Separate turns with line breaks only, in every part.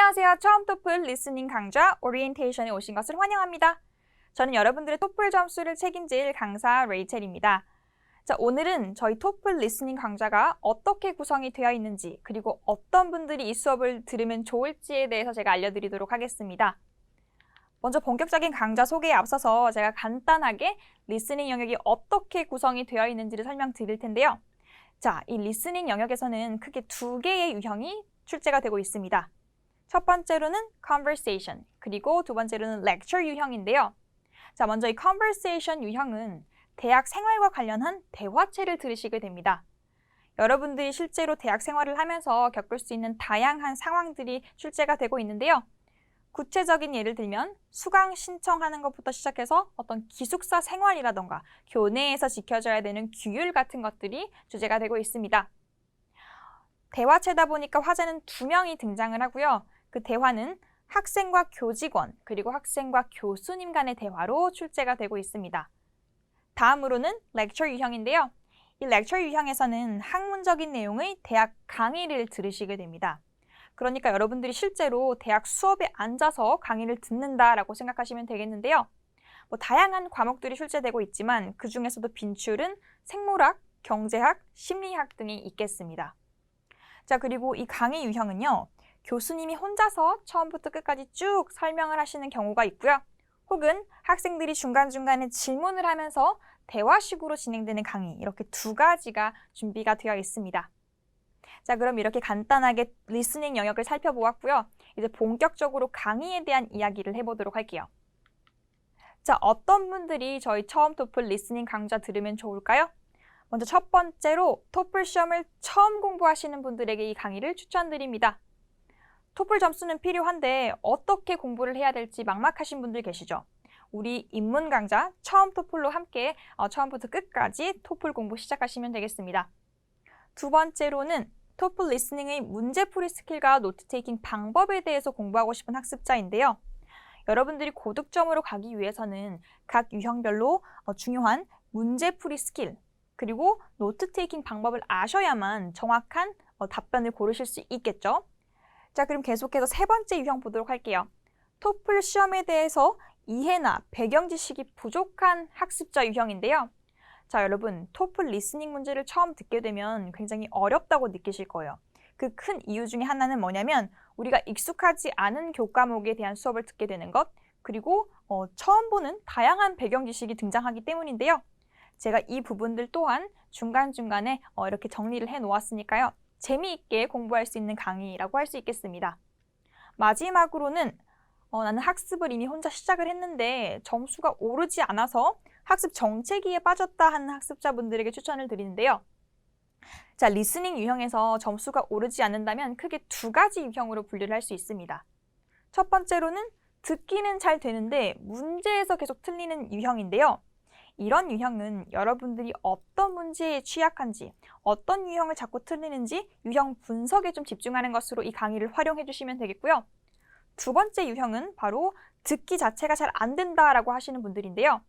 안녕하세요. 처음 토플 리스닝 강좌 오리엔테이션에 오신 것을 환영합니다. 저는 여러분들의 토플 점수를 책임질 강사 레이첼입니다. 자, 오늘은 저희 토플 리스닝 강좌가 어떻게 구성이 되어 있는지, 그리고 어떤 분들이 이 수업을 들으면 좋을지에 대해서 제가 알려드리도록 하겠습니다. 먼저 본격적인 강좌 소개에 앞서서 제가 간단하게 리스닝 영역이 어떻게 구성이 되어 있는지를 설명드릴 텐데요. 자, 이 리스닝 영역에서는 크게 두 개의 유형이 출제가 되고 있습니다. 첫 번째로는 conversation, 그리고 두 번째로는 lecture 유형인데요. 자, 먼저 이 conversation 유형은 대학 생활과 관련한 대화체를 들으시게 됩니다. 여러분들이 실제로 대학 생활을 하면서 겪을 수 있는 다양한 상황들이 출제가 되고 있는데요. 구체적인 예를 들면 수강 신청하는 것부터 시작해서 어떤 기숙사 생활이라던가 교내에서 지켜져야 되는 규율 같은 것들이 주제가 되고 있습니다. 대화체다 보니까 화제는 2명이 등장을 하고요. 그 대화는 학생과 교직원, 그리고 학생과 교수님 간의 대화로 출제가 되고 있습니다. 다음으로는 lecture 유형인데요. 이 lecture 유형에서는 학문적인 내용의 대학 강의를 들으시게 됩니다. 그러니까 여러분들이 실제로 대학 수업에 앉아서 강의를 듣는다라고 생각하시면 되겠는데요. 다양한 과목들이 출제되고 있지만 그 중에서도 빈출은 생물학, 경제학, 심리학 등이 있겠습니다. 자, 그리고 이 강의 유형은요. 교수님이 혼자서 처음부터 끝까지 쭉 설명을 하시는 경우가 있고요. 혹은 학생들이 중간중간에 질문을 하면서 대화식으로 진행되는 강의, 이렇게 두 가지가 준비가 되어 있습니다. 자, 그럼 이렇게 간단하게 리스닝 영역을 살펴보았고요. 이제 본격적으로 강의에 대한 이야기를 해보도록 할게요. 자, 어떤 분들이 저희 처음 토플 리스닝 강좌 들으면 좋을까요? 먼저 첫 번째로 토플 시험을 처음 공부하시는 분들에게 이 강의를 추천드립니다. 토플 점수는 필요한데 어떻게 공부를 해야 될지 막막하신 분들 계시죠? 우리 입문 강좌 처음 토플로 함께 처음부터 끝까지 토플 공부 시작하시면 되겠습니다. 두 번째로는 토플 리스닝의 문제풀이 스킬과 노트 테이킹 방법에 대해서 공부하고 싶은 학습자인데요. 여러분들이 고득점으로 가기 위해서는 각 유형별로 중요한 문제풀이 스킬, 그리고 노트 테이킹 방법을 아셔야만 정확한 답변을 고르실 수 있겠죠. 자, 그럼 계속해서 세 번째 유형 보도록 할게요. 토플 시험에 대해서 이해나 배경 지식이 부족한 학습자 유형인데요. 자, 여러분, 토플 리스닝 문제를 처음 듣게 되면 굉장히 어렵다고 느끼실 거예요. 그 큰 이유 중에 하나는 뭐냐면 우리가 익숙하지 않은 교과목에 대한 수업을 듣게 되는 것, 그리고 처음 보는 다양한 배경 지식이 등장하기 때문인데요. 제가 이 부분들 또한 중간중간에 이렇게 정리를 해 놓았으니까요. 재미있게 공부할 수 있는 강의라고 할 수 있겠습니다. 마지막으로는 나는 학습을 이미 혼자 시작을 했는데 점수가 오르지 않아서 학습 정체기에 빠졌다 하는 학습자분들에게 추천을 드리는데요. 자, 리스닝 유형에서 점수가 오르지 않는다면 크게 두 가지 유형으로 분류를 할 수 있습니다. 첫 번째로는 듣기는 잘 되는데 문제에서 계속 틀리는 유형인데요. 이런 유형은 여러분들이 어떤 문제에 취약한지, 어떤 유형을 자꾸 틀리는지 유형 분석에 좀 집중하는 것으로 이 강의를 활용해 주시면 되겠고요. 두 번째 유형은 바로 듣기 자체가 잘 안 된다라고 하시는 분들인데요.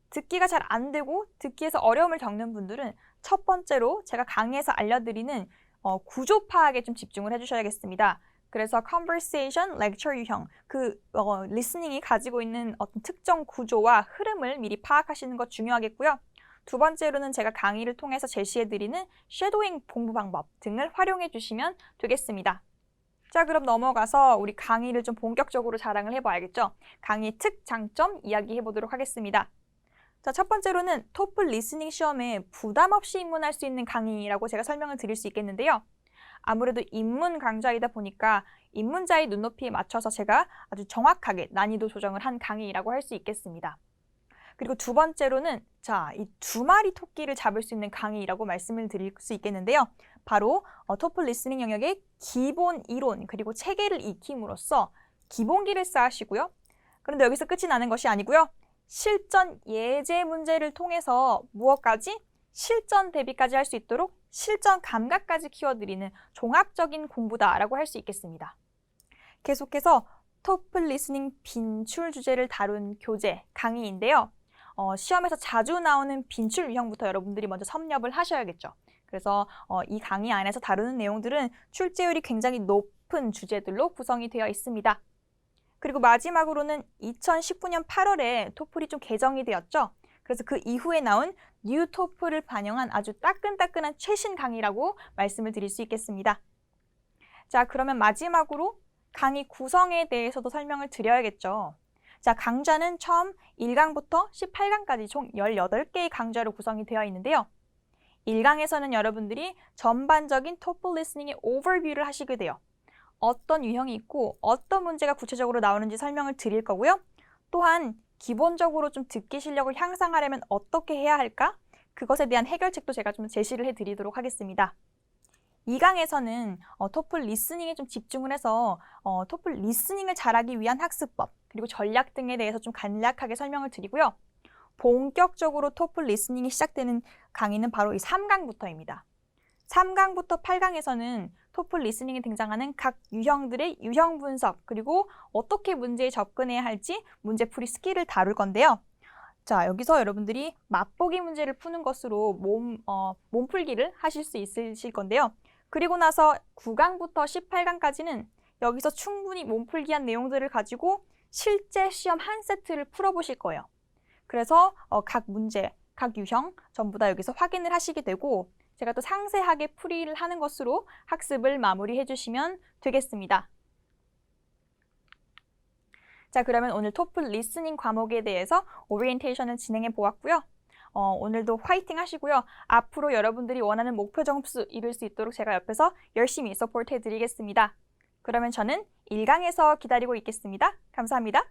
듣기가 잘 안 되고 듣기에서 어려움을 겪는 분들은 첫 번째로 제가 강의에서 알려드리는 구조 파악에 좀 집중을 해주셔야겠습니다. 그래서 conversation, lecture 유형, 리스닝이 가지고 있는 어떤 특정 구조와 흐름을 미리 파악하시는 것 중요하겠고요. 두 번째로는 제가 강의를 통해서 제시해드리는 쉐도잉 공부 방법 등을 활용해 주시면 되겠습니다. 자, 그럼 넘어가서 우리 강의를 좀 본격적으로 자랑을 해봐야겠죠? 강의의 특장점 이야기해 보도록 하겠습니다. 자, 첫 번째로는 토플 리스닝 시험에 부담 없이 입문할 수 있는 강의라고 제가 설명을 드릴 수 있겠는데요. 아무래도 입문 강좌이다 보니까 입문자의 눈높이에 맞춰서 제가 아주 정확하게 난이도 조정을 한 강의라고 할 수 있겠습니다. 그리고 두 번째로는 자, 이 2마리 토끼를 잡을 수 있는 강의라고 말씀을 드릴 수 있겠는데요. 바로 토플 리스닝 영역의 기본 이론 그리고 체계를 익힘으로써 기본기를 쌓으시고요. 그런데 여기서 끝이 나는 것이 아니고요. 실전 예제 문제를 통해서 무엇까지? 실전 대비까지 할 수 있도록 실전 감각까지 키워드리는 종합적인 공부다라고 할 수 있겠습니다. 계속해서 토플 리스닝 빈출 주제를 다룬 교재 강의인데요. 시험에서 자주 나오는 빈출 유형부터 여러분들이 먼저 섭렵을 하셔야겠죠. 그래서 이 강의 안에서 다루는 내용들은 출제율이 굉장히 높은 높은 주제들로 구성이 되어 있습니다. 그리고 마지막으로는 2019년 8월에 토플이 좀 개정이 되었죠. 그래서 그 이후에 나온 뉴 토플을 반영한 아주 따끈따끈한 최신 강의라고 말씀을 드릴 수 있겠습니다. 자, 그러면 마지막으로 강의 구성에 대해서도 설명을 드려야겠죠. 자, 강좌는 처음 1강부터 18강까지 총 18개의 강좌로 구성이 되어 있는데요. 1강에서는 여러분들이 전반적인 토플 리스닝의 오버뷰를 하시게 돼요. 어떤 유형이 있고 어떤 문제가 구체적으로 나오는지 설명을 드릴 거고요. 또한 기본적으로 좀 듣기 실력을 향상하려면 어떻게 해야 할까? 그것에 대한 해결책도 제가 좀 제시를 해드리도록 하겠습니다. 2강에서는 토플 리스닝에 좀 집중을 해서 토플 리스닝을 잘하기 위한 학습법 그리고 전략 등에 대해서 좀 간략하게 설명을 드리고요. 본격적으로 토플 리스닝이 시작되는 강의는 바로 이 3강부터입니다. 3강부터 8강에서는 토플 리스닝에 등장하는 각 유형들의 유형 분석 그리고 어떻게 문제에 접근해야 할지 문제풀이 스킬을 다룰 건데요. 자, 여기서 여러분들이 맛보기 문제를 푸는 것으로 몸풀기를 하실 수 있으실 건데요. 그리고 나서 9강부터 18강까지는 여기서 충분히 몸풀기한 내용들을 가지고 실제 시험 한 세트를 풀어보실 거예요. 그래서 각 문제, 각 유형 전부 다 여기서 확인을 하시게 되고 제가 또 상세하게 풀이를 하는 것으로 학습을 마무리해 주시면 되겠습니다. 자, 그러면 오늘 토플 리스닝 과목에 대해서 오리엔테이션을 진행해 보았고요. 오늘도 화이팅 하시고요. 앞으로 여러분들이 원하는 목표 점수 이룰 수 있도록 제가 옆에서 열심히 서포트 해드리겠습니다. 그러면 저는 1강에서 기다리고 있겠습니다. 감사합니다.